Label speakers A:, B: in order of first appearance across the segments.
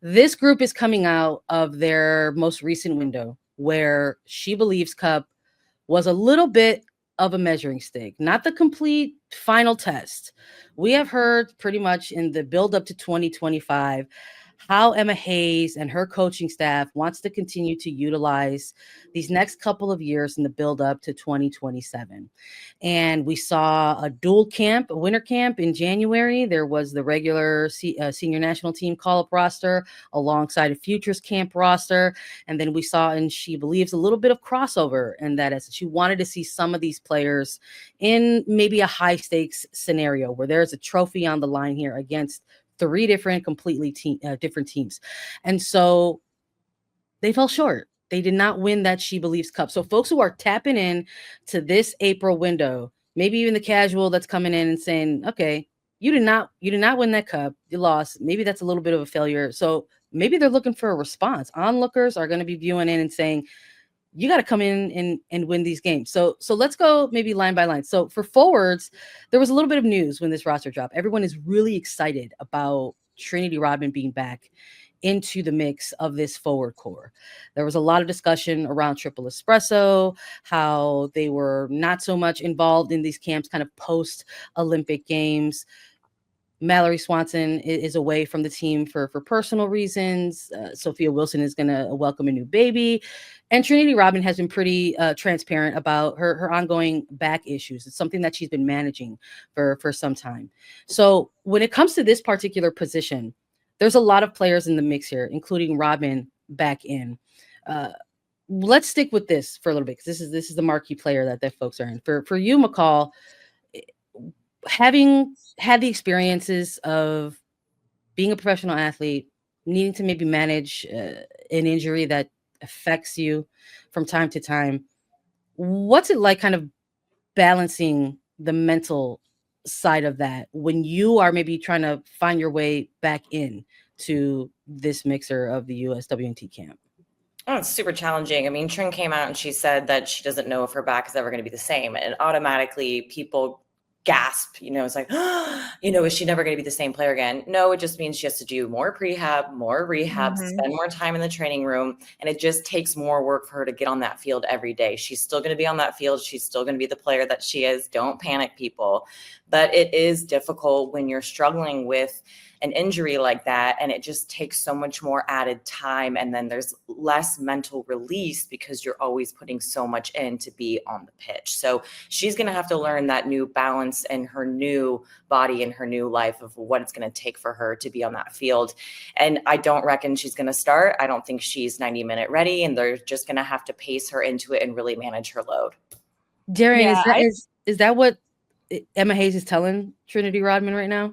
A: This group is coming out of their most recent window where She Believes Cup was a little bit of a measuring stick, not the complete final test. We have heard pretty much in the build up to 2025 how Emma Hayes and her coaching staff wants to continue to utilize these next couple of years in the build up to 2027. And we saw a dual camp, a winter camp in January. There was the regular senior national team call-up roster alongside a futures camp roster. And then we saw in She Believes a little bit of crossover, and that as she wanted to see some of these players in maybe a high stakes scenario where there's a trophy on the line here against three different completely different teams. And so they fell short. They did not win that She Believes Cup. So folks who are tapping in to this April window, maybe even the casual that's coming in and saying, okay, you did not win that cup. You lost. Maybe that's a little bit of a failure. So maybe they're looking for a response. Onlookers are going to be viewing in and saying, you got to come in and win these games. So let's go maybe line by line. So for forwards, there was a little bit of news when this roster dropped. Everyone is really excited about Trinity Rodman being back into the mix of this forward core. There was a lot of discussion around Triple Espresso, how they were not so much involved in these camps kind of post-Olympic Games. Mallory Swanson is away from the team for personal reasons. Sophia Wilson is going to welcome a new baby. And Trinity Rodman has been pretty transparent about her ongoing back issues. It's something that she's been managing for some time. So when it comes to this particular position, there's a lot of players in the mix here, including Rodman back in. Let's stick with this for a little bit, because this is the marquee player that folks are in. For you, McCall, having had the experiences of being a professional athlete, needing to maybe manage an injury that affects you from time to time, what's it like kind of balancing the mental side of that when you are maybe trying to find your way back in to this mixer of the USWNT camp?
B: Oh, it's super challenging. I mean, Trin came out and she said that she doesn't know if her back is ever going to be the same. And automatically people gasp, it's like, is she never going to be the same player again? No, it just means she has to do more prehab, more rehab, spend more time in the training room. And it just takes more work for her to get on that field every day. She's still going to be on that field. She's still going to be the player that she is. Don't panic, people. But it is difficult when you're struggling with an injury like that, and it just takes so much more added time, and then there's less mental release because you're always putting so much in to be on the pitch. So she's going to have to learn that new balance in her new body and her new life of what it's going to take for her to be on that field. And I don't reckon she's going to start. I don't think she's 90-minute ready, and they're just going to have to pace her into it and really manage her load.
A: Darian, is that what Emma Hayes is telling Trinity Rodman right now?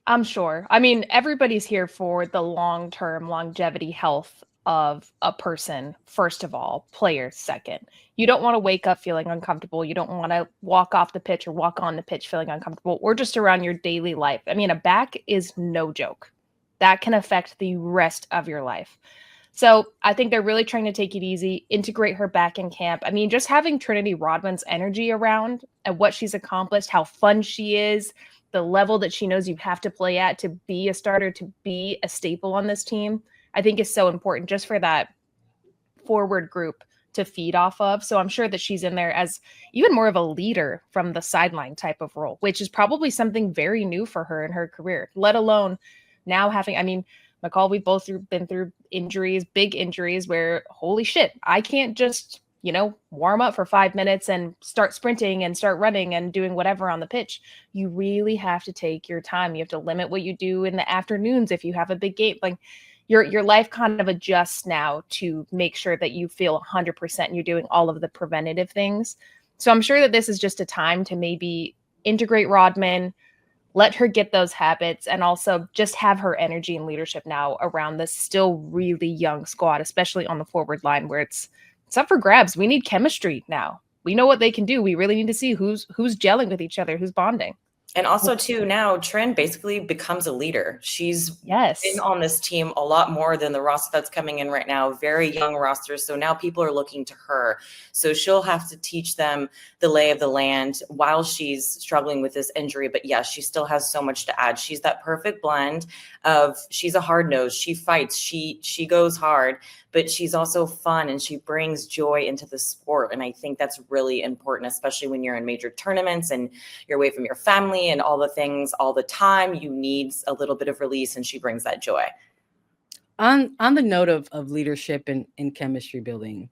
C: I'm sure. I mean, everybody's here for the long-term longevity health of a person, first of all, players second. You don't want to wake up feeling uncomfortable. You don't want to walk off the pitch or walk on the pitch feeling uncomfortable, or just around your daily life. I mean, a back is no joke. That can affect the rest of your life. So I think they're really trying to take it easy, integrate her back in camp. I mean, just having Trinity Rodman's energy around and what she's accomplished, how fun she is, the level that she knows you have to play at to be a starter, to be a staple on this team, I think is so important just for that forward group to feed off of. So I'm sure that she's in there as even more of a leader from the sideline type of role, which is probably something very new for her in her career, let alone now having, I mean, McCall, we've both been through injuries, big injuries where, holy shit, I can't just, warm up for 5 minutes and start sprinting and start running and doing whatever on the pitch. You really have to take your time. You have to limit what you do in the afternoons if you have a big game. Like your life kind of adjusts now to make sure that you feel 100% and you're doing all of the preventative things. So I'm sure that this is just a time to maybe integrate Rodman, let her get those habits, and also just have her energy and leadership now around this still really young squad, especially on the forward line where it's up for grabs. We need chemistry now. We know what they can do. We really need to see who's gelling with each other, who's bonding.
B: And also, too, now Trin basically becomes a leader. She's been on this team a lot more than the roster that's coming in right now. Very young roster. So now people are looking to her. So she'll have to teach them the lay of the land while she's struggling with this injury. But yes, she still has so much to add. She's that perfect blend of, she's a hard nose. She fights. She goes hard, but she's also fun and she brings joy into the sport. And I think that's really important, especially when you're in major tournaments and you're away from your family and all the things all the time. You need a little bit of release, and she brings that joy.
A: On the note of leadership and chemistry building,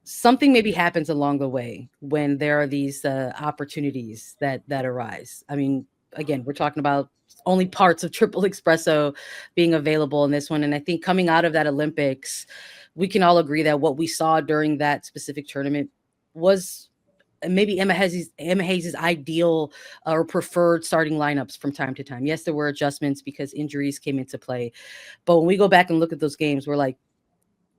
A: something maybe happens along the way when there are these opportunities that arise. I mean, again, we're talking about only parts of triple espresso being available in this one. And I think coming out of that Olympics, we can all agree that what we saw during that specific tournament was maybe Emma Hayes' ideal or preferred starting lineups from time to time. Yes, there were adjustments because injuries came into play. But when we go back and look at those games, we're like,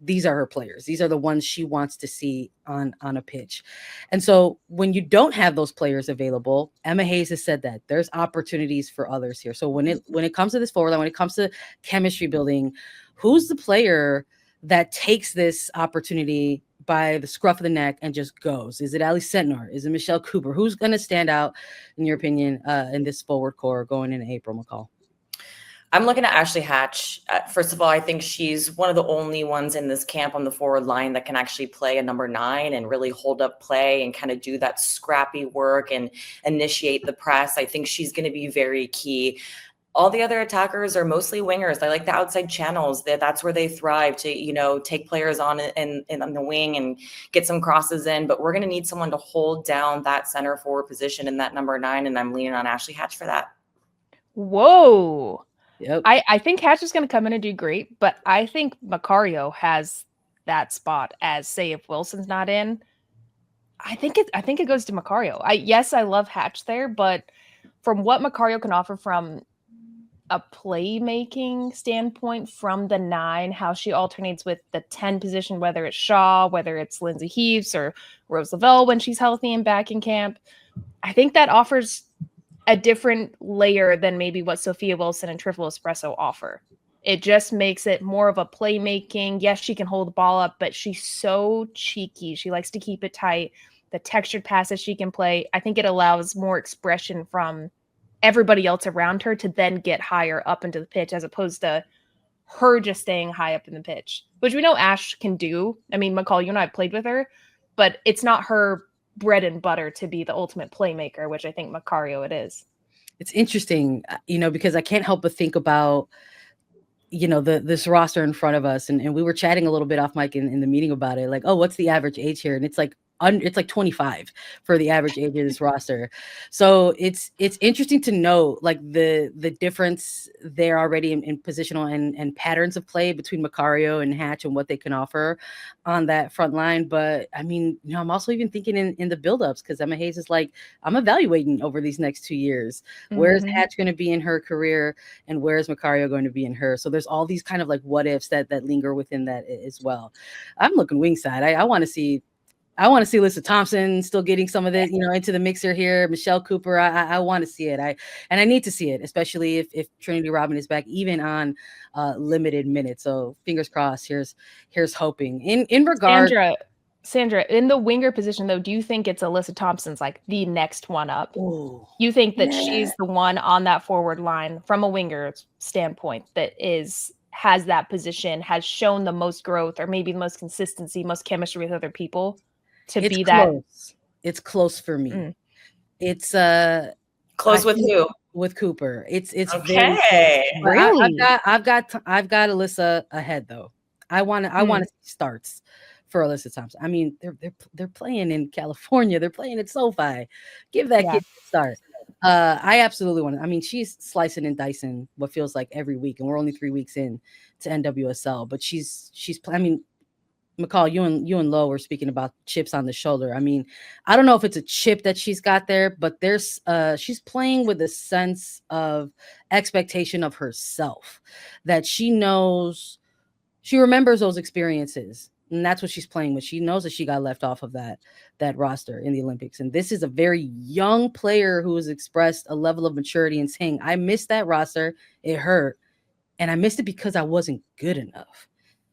A: these are her players. These are the ones she wants to see on a pitch. And so when you don't have those players available, Emma Hayes has said that there's opportunities for others here. So when it comes to this forward line, when it comes to chemistry building, who's the player that takes this opportunity by the scruff of the neck and just goes? Is it Ali Sentnor? Is it Michelle Cooper? Who's going to stand out, in your opinion, in this forward core going into April, McCall?
B: I'm looking at Ashley Hatch. First of all, I think she's one of the only ones in this camp on the forward line that can actually play a number 9 and really hold up play and kind of do that scrappy work and initiate the press. I think she's going to be very key. All the other attackers are mostly wingers. They like the outside channels. That's where they thrive to, take players on the wing and get some crosses in. But we're going to need someone to hold down that center forward position in that number 9, and I'm leaning on Ashley Hatch for that.
C: Whoa.
A: Yep.
C: I think Hatch is going to come in and do great, but I think Macario has that spot as, say, if Wilson's not in. I think it goes to Macario. I love Hatch there, but from what Macario can offer from a playmaking standpoint from the 9, how she alternates with the 10 position, whether it's Shaw, whether it's Lindsay Heaves or Rose Lavelle when she's healthy and back in camp, I think that offers a different layer than maybe what Sophia Wilson and Triple Espresso offer. It just makes it more of a playmaking. Yes, she can hold the ball up, but she's so cheeky. She likes to keep it tight. The textured passes she can play, I think it allows more expression from everybody else around her to then get higher up into the pitch, as opposed to her just staying high up in the pitch, which we know Ash can do. I mean, McCall, you and I have played with her, but it's not her bread and butter to be the ultimate playmaker, which I think Macario it is.
A: It's interesting, because I can't help but think about, this roster in front of us. And we were chatting a little bit off mic in the meeting about it. Like, oh, what's the average age here? And it's like 25 for the average age of this roster. So it's interesting to know like the difference there already in positional and patterns of play between Macario and Hatch and what they can offer on that front line. But I mean, I'm also even thinking in the buildups, because Emma Hayes is like, I'm evaluating over these next 2 years. Where's Hatch going to be in her career and where's Macario going to be in her? So there's all these kind of like what ifs that linger within that as well. I'm looking wing side. I want to see Lisa Thompson still getting some of this, into the mixer here. Michelle Cooper, I want to see it. I need to see it, especially if Trinity Rodman is back, even on limited minutes. So fingers crossed. Here's hoping. In regard,
C: Sandra, in the winger position though, do you think it's Alyssa Thompson's like the next one up?
A: Ooh,
C: you think that she's the one on that forward line from a winger standpoint that has that position, has shown the most growth, or maybe the most consistency, most chemistry with other people? It's
A: close for me. It's
B: close with who?
A: With Cooper. It's
B: okay.
A: Very really. I've got Alyssa ahead though. I want to see starts for Alyssa Thompson. I mean, they're playing in California. They're playing at SoFi. Give that kid a start. I absolutely want to. I mean, she's slicing and dicing what feels like every week, and we're only 3 weeks in to NWSL. But she's. I mean, McCall, you and Lo were speaking about chips on the shoulder. I mean, I don't know if it's a chip that she's got there, but she's playing with a sense of expectation of herself, that she knows, she remembers those experiences And that's what she's playing with. She knows that she got left off of that roster in the Olympics. And this is a very young player who has expressed a level of maturity and saying, I missed that roster. It hurt. And I missed it because I wasn't good enough.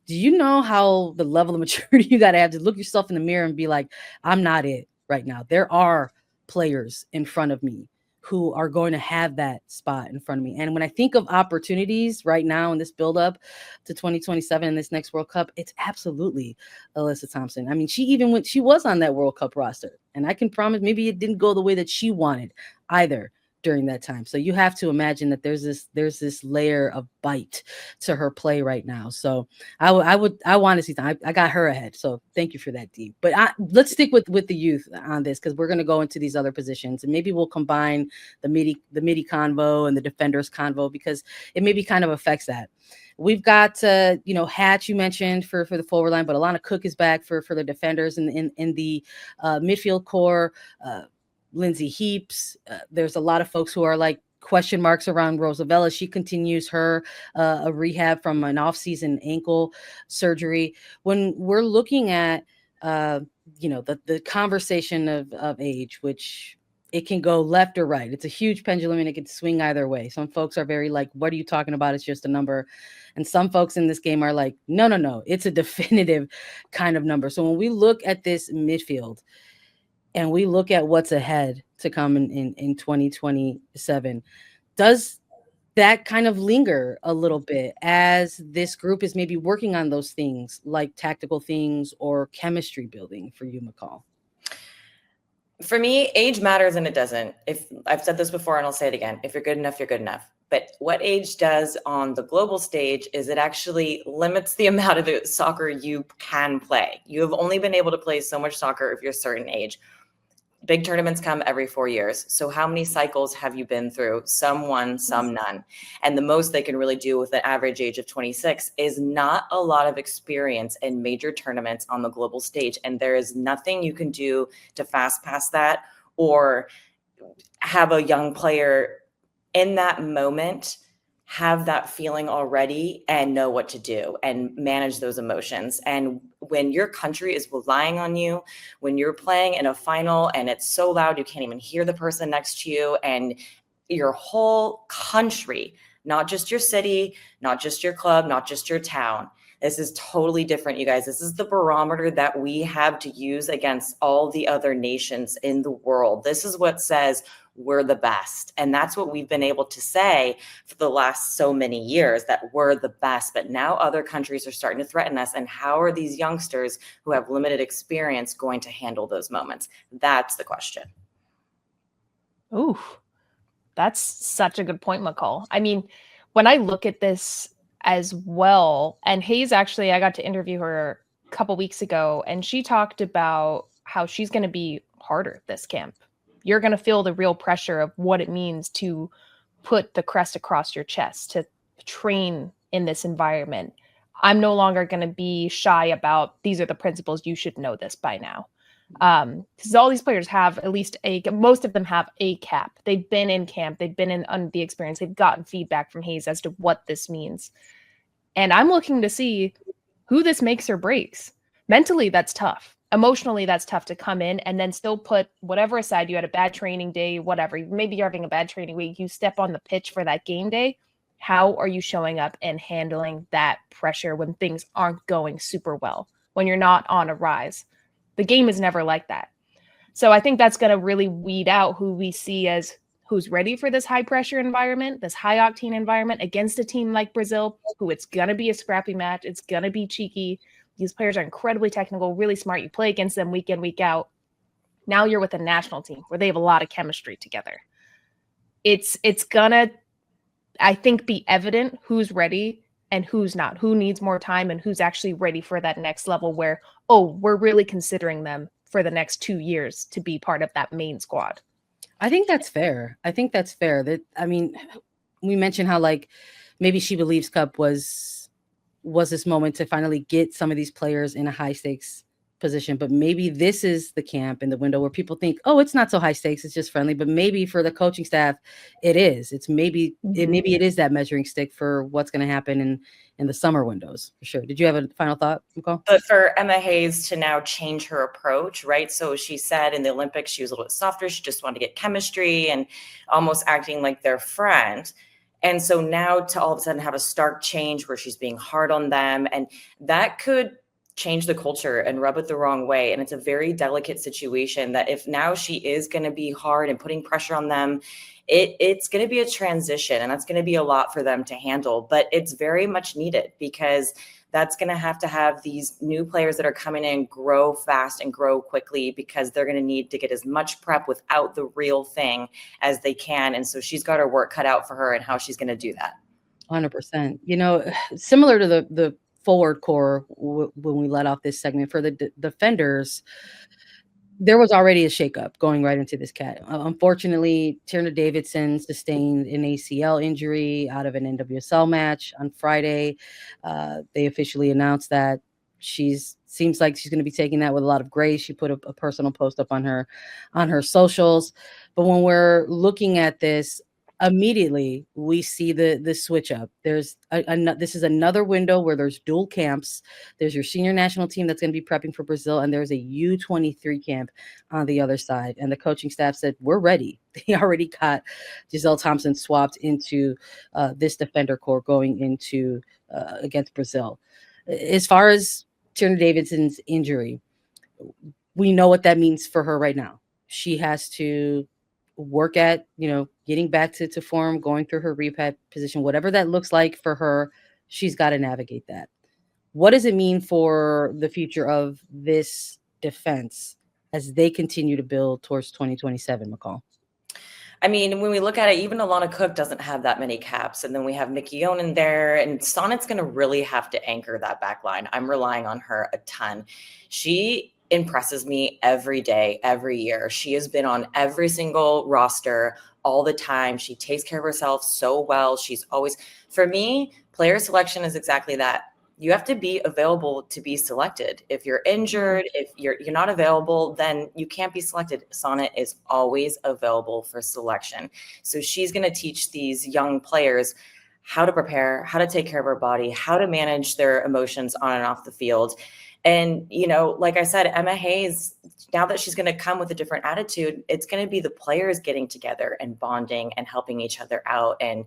A: Do you know how the level of maturity you got to have to look yourself in the mirror and be like, I'm not it right now. There are players in front of me who are going to have that spot in front of me. And when I think of opportunities right now in this build up to 2027 in this next World Cup, it's absolutely Alyssa Thompson. I mean, she was on that World Cup roster, and I can promise maybe it didn't go the way that she wanted either during that time. So you have to imagine that there's this layer of bite to her play right now. So I want to see that. I got her ahead. So thank you for that, Dee. But let's stick with the youth on this, because we're going to go into these other positions, and maybe we'll combine the midi convo and the defenders convo, because it maybe kind of affects that. We've got Hatch, you mentioned for the forward line, but Alana Cook is back for the defenders in the midfield core. Lindsay Heaps. There's a lot of folks who are like question marks around Rosavella. She continues her a rehab from an off-season ankle surgery. When we're looking at the conversation of age, which it can go left or right. It's a huge pendulum and it can swing either way. Some folks are very like, what are you talking about? It's just a number. And some folks in this game are like, no, it's a definitive kind of number. So when we look at this midfield, and we look at what's ahead to come in 2027, does that kind of linger a little bit as this group is maybe working on those things like tactical things or chemistry building for you, McCall?
B: For me, age matters and it doesn't. If I've said this before and I'll say it again, if you're good enough, you're good enough. But what age does on the global stage is it actually limits the amount of soccer you can play. You have only been able to play so much soccer if you're a certain age. Big tournaments come every 4 years. So how many cycles have you been through? Some won, some none. And the most they can really do with an average age of 26 is not a lot of experience in major tournaments on the global stage. And there is nothing you can do to fast pass that or have a young player in that moment have that feeling already and know what to do and manage those emotions. And when your country is relying on you, when you're playing in a final and it's so loud you can't even hear the person next to you, and your whole country, not just your city, not just your club, not just your town. This is totally different, you guys. This is the barometer that we have to use against all the other nations in the world. This is what says we're the best. And that's what we've been able to say for the last so many years, that we're the best. But now other countries are starting to threaten us. And how are these youngsters who have limited experience going to handle those moments? That's the question.
C: Ooh, that's such a good point, McCall. I mean, when I look at this as well, and Hayes, actually, I got to interview her a couple weeks ago, and she talked about how she's going to be harder this camp. You're going to feel the real pressure of what it means to put the crest across your chest, to train in this environment. I'm no longer going to be shy about, these are the principles, you should know this by now. Because all these players have at least most of them have a cap. They've been in camp, they've been in the experience, they've gotten feedback from Hayes as to what this means. And I'm looking to see who this makes or breaks. Mentally, that's tough. Emotionally, that's tough to come in and then still put whatever aside. You had a bad training day, whatever. Maybe you're having a bad training week. You step on the pitch for that game day. How are you showing up and handling that pressure when things aren't going super well, when you're not on a rise? The game is never like that. So I think that's going to really weed out who we see as who's ready for this high pressure environment, this high octane environment against a team like Brazil, who it's going to be a scrappy match. It's going to be cheeky. These players are incredibly technical, really smart. You play against them week in, week out. Now you're with a national team where they have a lot of chemistry together. It's gonna, I think, be evident who's ready and who's not, who needs more time and who's actually ready for that next level where, oh, we're really considering them for the next 2 years to be part of that main squad.
A: I think that's fair. That, I mean, we mentioned how like maybe She Believes Cup was this moment to finally get some of these players in a high stakes position, but maybe this is the camp in the window where people think, oh, it's not so high stakes, it's just friendly. But maybe for the coaching staff, it is. It's maybe it is that measuring stick for what's going to happen in the summer windows for sure. Did you have a final thought, McCall?
B: But for Emma Hayes to now change her approach, right? So she said in the Olympics she was a little bit softer. She just wanted to get chemistry and almost acting like their friend. And so now to all of a sudden have a stark change where she's being hard on them, and that could change the culture and rub it the wrong way. And it's a very delicate situation that if now she is going to be hard and putting pressure on them, it's going to be a transition, and that's going to be a lot for them to handle. But it's very much needed, because that's going to have these new players that are coming in grow fast and grow quickly, because they're going to need to get as much prep without the real thing as they can. And so she's got her work cut out for her and how she's going to do that.
A: 100%. You know, similar to the forward core when we let off this segment, for the defenders, there was already a shakeup going right into this cat. Unfortunately, Tierna Davidson sustained an ACL injury out of an NWSL match on Friday. They officially announced that seems like she's going to be taking that with a lot of grace. She put a personal post up on her socials. But when we're looking at this, immediately we see the switch up. This is another window where there's dual camps. There's your senior national team that's going to be prepping for Brazil, and there's a U23 camp on the other side. And the coaching staff said, we're ready. They already got Giselle Thompson swapped into this defender core going into against Brazil. As far as Tierna Davidson's injury, we know what that means for her right now. She has to work at, getting back to form, going through her rehab position, whatever that looks like for her. She's got to navigate that. What does it mean for the future of this defense as they continue to build towards 2027, McCall?
B: I mean, when we look at it, even Alana Cook doesn't have that many caps. And then we have Mickey in there, and Sonnet's going to really have to anchor that back line. I'm relying on her a ton. She impresses me every day, every year. She has been on every single roster all the time. She takes care of herself so well. She's always, for me, player selection is exactly that. You have to be available to be selected. If you're injured, if you're not available, then you can't be selected. Sonnet is always available for selection. So she's going to teach these young players how to prepare, how to take care of her body, how to manage their emotions on and off the field. And, like I said, Emma Hayes, now that she's going to come with a different attitude, it's going to be the players getting together and bonding and helping each other out and,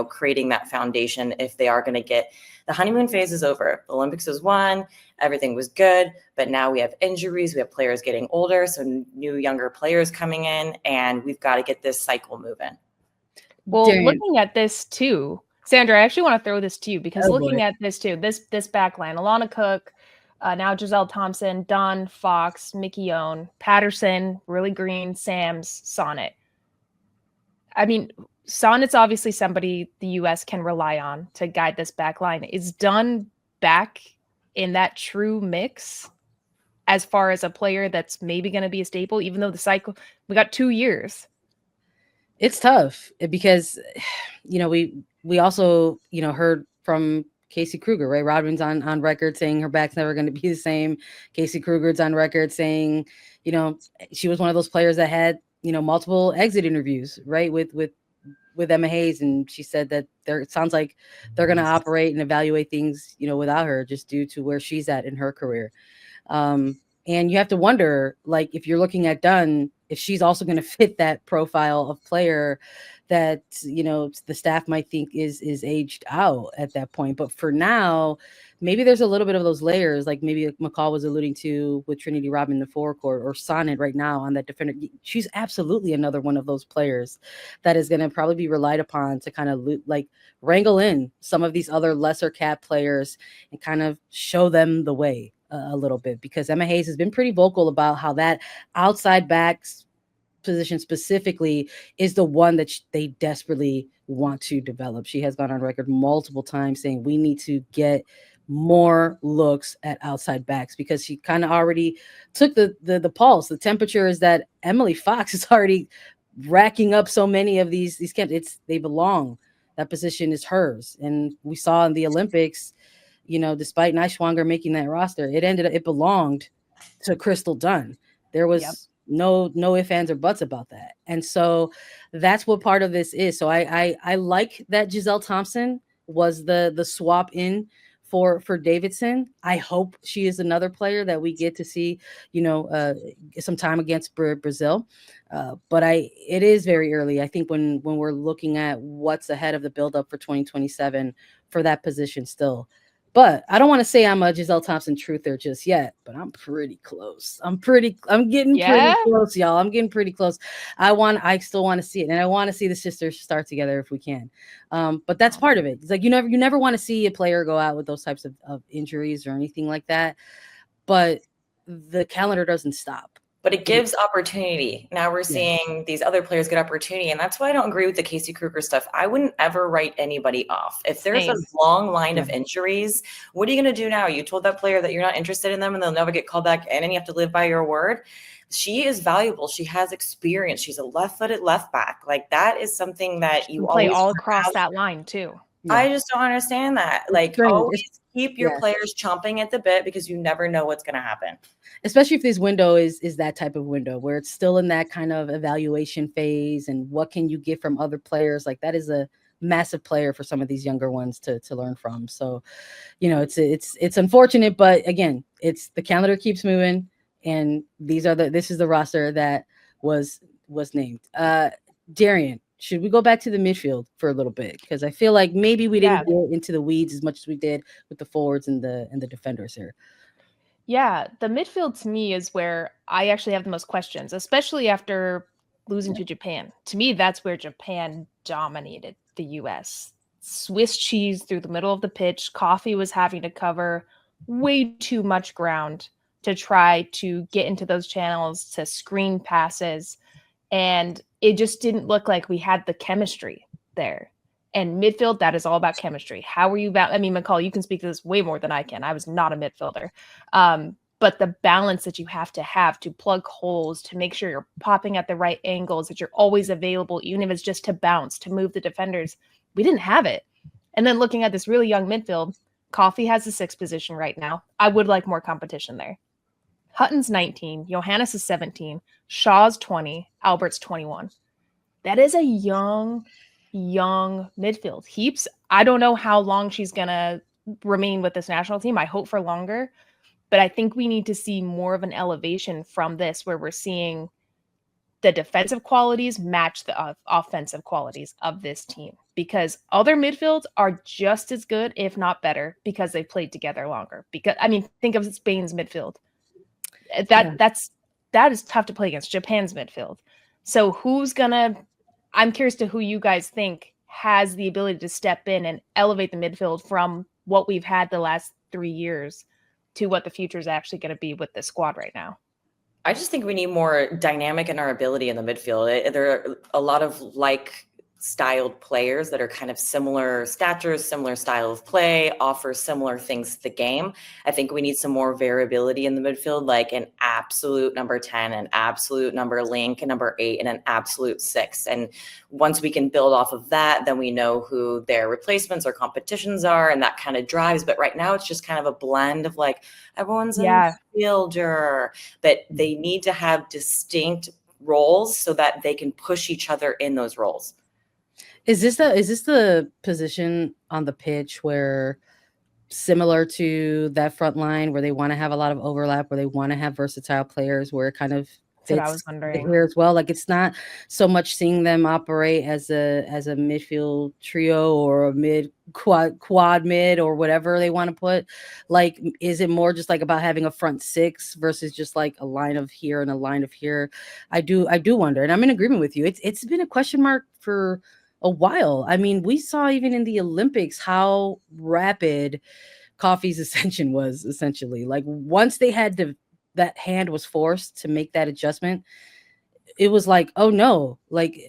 B: creating that foundation if they are going to get the honeymoon phase is over. The Olympics was won. Everything was good. But now we have injuries. We have players getting older. So new, younger players coming in, and we've got to get this cycle moving.
C: Well, looking at this too, Sandra, I actually want to throw this to you because at this too, this back line, Alana Cook, now Giselle Thompson, Dunn, Fox, Mickey Patterson, Riley Green, Sams, Sonnet. I mean, Sonnet's obviously somebody the U.S. can rely on to guide this back line. Is Dunn back in that true mix as far as a player that's maybe going to be a staple, even though the cycle, we got 2 years?
A: It's tough because, we also, heard from Casey Kruger, right? Rodman's on record saying her back's never going to be the same. Casey Kruger's on record saying, she was one of those players that had, multiple exit interviews, right? With Emma Hayes. And she said that it sounds like they're going to operate and evaluate things, without her just due to where she's at in her career. And you have to wonder, like, if you're looking at Dunn, if she's also going to fit that profile of player that, the staff might think is aged out at that point. But for now, maybe there's a little bit of those layers, like maybe McCall was alluding to with Trinity Rodman in the forecourt, or Sonnet right now on that defender. She's absolutely another one of those players that is going to probably be relied upon to kind of like wrangle in some of these other lesser cap players and kind of show them the way a little bit, because Emma Hayes has been pretty vocal about how that outside backs position specifically is the one that they desperately want to develop. She has gone on record multiple times saying we need to get more looks at outside backs, because she kind of already took the pulse. The temperature is that Emily Fox is already racking up so many of these camps. They belong. That position is hers. And we saw in the Olympics, despite Neischwanger making that roster, it belonged to Crystal Dunn. There was no ifs, ands, or buts about that. And so that's what part of this is. So I like that Giselle Thompson was the swap in for Davidson. I hope she is another player that we get to see, some time against Brazil. But it is very early. I think when we're looking at what's ahead of the buildup for 2027 for that position still. But I don't want to say I'm a Giselle Thompson truther just yet, but I'm pretty close. I'm getting pretty close, y'all. I'm getting pretty close. I still want to see it. And I want to see the sisters start together if we can. But that's part of it. It's like, you never want to see a player go out with those types of injuries or anything like that. But the calendar doesn't stop.
B: But it gives opportunity. Now we're seeing these other players get opportunity. And that's why I don't agree with the Casey Kruger stuff. I wouldn't ever write anybody off. If there's a long line of injuries, what are you going to do now? You told that player that you're not interested in them and they'll never get called back in and you have to live by your word. She is valuable. She has experience. She's a left-footed left back. Like, that is something that you
C: play all across that line too.
B: Yeah. I just don't understand that. Like, always keep your players chomping at the bit because you never know what's going to happen.
A: Especially if this window is that type of window where it's still in that kind of evaluation phase and what can you get from other players. Like, that is a massive player for some of these younger ones to learn from. So, it's unfortunate, but again, it's the calendar keeps moving and this is the roster that was named. Darian, should we go back to the midfield for a little bit? Because I feel like maybe we didn't get into the weeds as much as we did with the forwards and the defenders here.
C: Yeah, the midfield to me is where I actually have the most questions, especially after losing to Japan. To me, that's where Japan dominated the U.S. Swiss cheese through the middle of the pitch. Coffee was having to cover way too much ground to try to get into those channels, to screen passes. And it just didn't look like we had the chemistry there. And midfield, that is all about chemistry. How are you I mean, McCall, you can speak to this way more than I can. I was not a midfielder. But the balance that you have to plug holes, to make sure you're popping at the right angles, that you're always available, even if it's just to bounce, to move the defenders, we didn't have it. And then looking at this really young midfield, Coffee has the 6th position right now. I would like more competition there. Hutton's 19, Johannes is 17, Shaw's 20, Albert's 21. That is a young midfield. Heaps. I don't know how long she's going to remain with this national team. I hope for longer, but I think we need to see more of an elevation from this, where we're seeing the defensive qualities match the offensive qualities of this team, because other midfields are just as good, if not better, because they've played together longer. Because, I mean, think of Spain's midfield. That is tough to play against Japan's midfield. So I'm curious to who you guys think has the ability to step in and elevate the midfield from what we've had the last 3 years to what the future is actually going to be with this squad right now.
B: I just think we need more dynamic in our ability in the midfield. There are a lot of styled players that are kind of similar statures, similar style of play, offer similar things to the game. I think we need some more variability in the midfield, like an absolute number 10, an absolute number link, a number 8, and an absolute 6. And once we can build off of that, then we know who their replacements or competitions are, and that kind of drives. But right now it's just kind of a blend of everyone's a midfielder, but they need to have distinct roles so that they can push each other in those roles.
A: Is this the position on the pitch where, similar to that front line, where they want to have a lot of overlap, where they want to have versatile players, where it kind of fits
C: I was wondering
A: here as well? Like, it's not so much seeing them operate as a midfield trio or a quad mid or whatever they want to put. Like, is it more just about having a front 6 versus just a line of here and a line of here? I do wonder, and I'm in agreement with you. It's been a question mark for a while. I mean, we saw even in the Olympics how rapid Coffee's ascension was, essentially. Once they had that hand was forced to make that adjustment, it was oh no,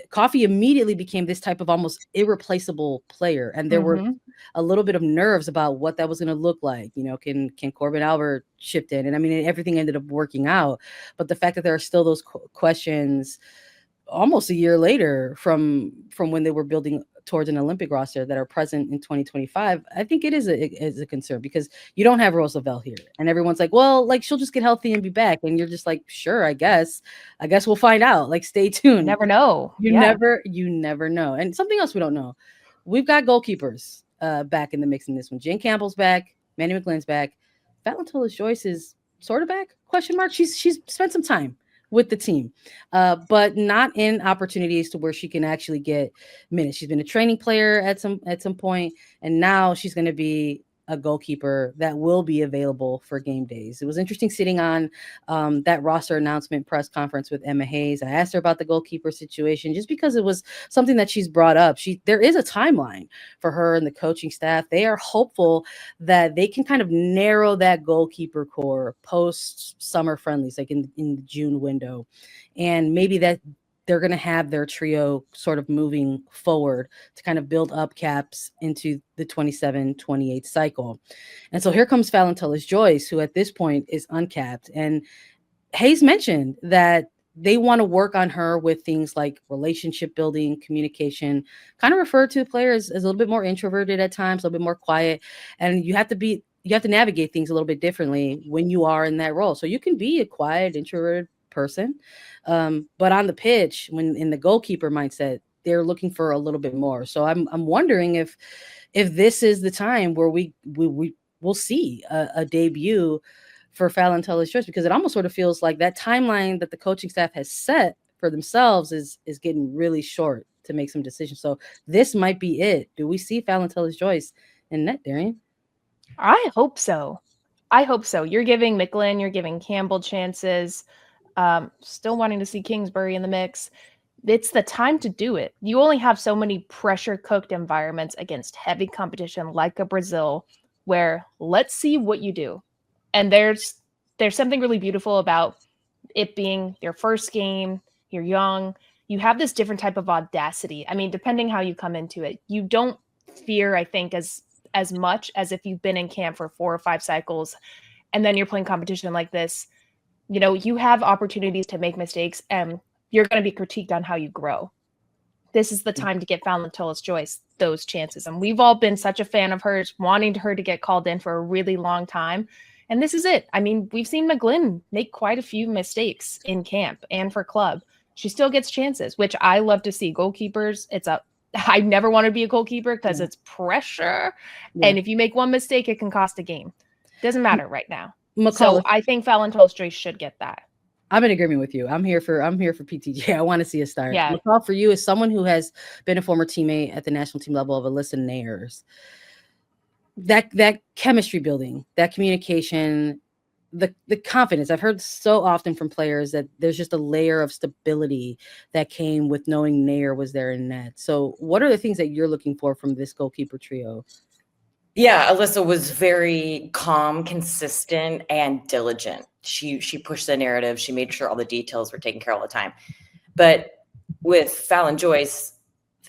A: Coffee immediately became this type of almost irreplaceable player. And there were a little bit of nerves about what that was going to look like. Can Corbin Albert shift in? And I mean, everything ended up working out. But the fact that there are still those questions almost a year later from when they were building towards an Olympic roster that are present in 2025, I think it is a concern because you don't have Rose Lavelle here. And everyone's like, well, like she'll just get healthy and be back. And you're just like, sure, I guess we'll find out. Like, stay tuned.
C: Never know.
A: You never know. And something else we don't know. We've got goalkeepers back in the mix in this one. Jen Campbell's back. Mandy McGlynn's back. Valentina Joyce is sort of back? Question mark. She's spent some time with the team, but not in opportunities to where she can actually get minutes. She's been a training player at some point, and now she's going to be a goalkeeper that will be available for game days. It was interesting sitting on that roster announcement press conference with Emma Hayes. I asked her about the goalkeeper situation just because it was something that she's brought up. There is a timeline for her and the coaching staff. They are hopeful that they can kind of narrow that goalkeeper core post summer friendlies, like in the June window. And maybe that they're going to have their trio sort of moving forward to kind of build up caps into the 27-28 cycle. And so here comes Valentina Joyce, who at this point is uncapped. And Hayes mentioned that they want to work on her with things like relationship building, communication, kind of refer to the players as a little bit more introverted at times, a little bit more quiet. And you have to navigate things a little bit differently when you are in that role. So you can be a quiet, introverted person, but on the pitch, when in the goalkeeper mindset, they're looking for a little bit more. So I'm wondering if this is the time where we will see a debut for Valentina Joyce, because it almost sort of feels like that timeline that the coaching staff has set for themselves is getting really short to make some decisions. So this might be it. Do we see Valentina Joyce in net, Darian?
C: I hope so. You're giving McGlynn, you're giving Campbell chances. Still wanting to see Kingsbury in the mix. It's the time to do it. You only have so many pressure cooked environments against heavy competition like a Brazil, where let's see what you do. And there's something really beautiful about it being your first game. You're young. You have this different type of audacity. I mean, depending how you come into it, you don't fear, I think, as much as if you've been in camp for 4 or 5 cycles and then you're playing competition like this. You know, you have opportunities to make mistakes and you're going to be critiqued on how you grow. This is the time to get Valentina Joyce those chances. And we've all been such a fan of hers, wanting her to get called in for a really long time. And this is it. I mean, we've seen McGlynn make quite a few mistakes in camp and for club. She still gets chances, which I love to see. Goalkeepers, I never want to be a goalkeeper because it's pressure. Yeah. And if you make one mistake, it can cost a game. Doesn't matter right now. McCall, so I think Valentina Joyce should get that.
A: I'm in agreement with you. I'm here for PTJ. I want to see a start.
C: Yeah.
A: McCall, for you, as someone who has been a former teammate at the national team level of Alyssa Nayers, that chemistry building, that communication, the confidence. I've heard so often from players that there's just a layer of stability that came with knowing Nayer was there in net. So what are the things that you're looking for from this goalkeeper trio?
B: Yeah, Alyssa was very calm, consistent, and diligent. She pushed the narrative. She made sure all the details were taken care of all the time. But with Fallon Joyce,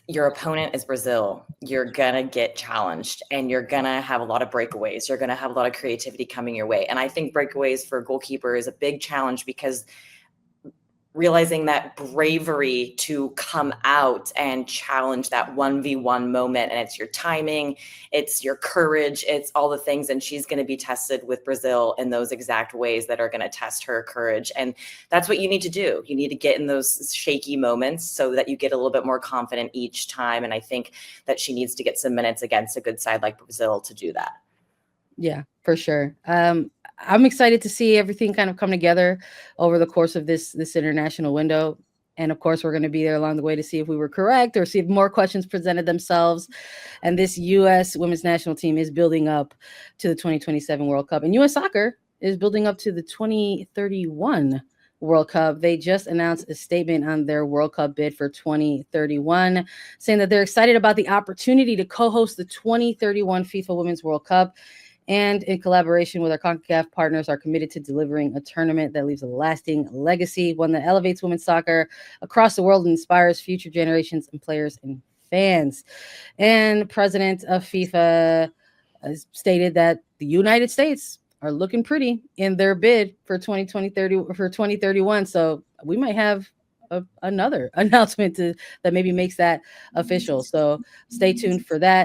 B: your opponent is Brazil. You're going to get challenged, and you're going to have a lot of breakaways. You're going to have a lot of creativity coming your way. And I think breakaways for a goalkeeper is a big challenge, because realizing that bravery to come out and challenge that 1v1 moment. And it's your timing, it's your courage, it's all the things. And she's going to be tested with Brazil in those exact ways that are going to test her courage. And that's what you need to do. You need to get in those shaky moments so that you get a little bit more confident each time. And I think that she needs to get some minutes against a good side like Brazil to do that.
A: Yeah, for sure. I'm excited to see everything kind of come together over the course of this international window. And of course, we're going to be there along the way to see if we were correct or see if more questions presented themselves. And this U.S. women's national team is building up to the 2027 World Cup. And U.S. Soccer is building up to the 2031 World Cup. They just announced a statement on their World Cup bid for 2031, saying that they're excited about the opportunity to co-host the 2031 FIFA Women's World Cup. And in collaboration with our CONCACAF partners, are committed to delivering a tournament that leaves a lasting legacy, one that elevates women's soccer across the world and inspires future generations and players and fans. And president of FIFA has stated that the United States are looking pretty in their bid for 2031. So we might have another announcement that maybe makes that official. So stay tuned for that.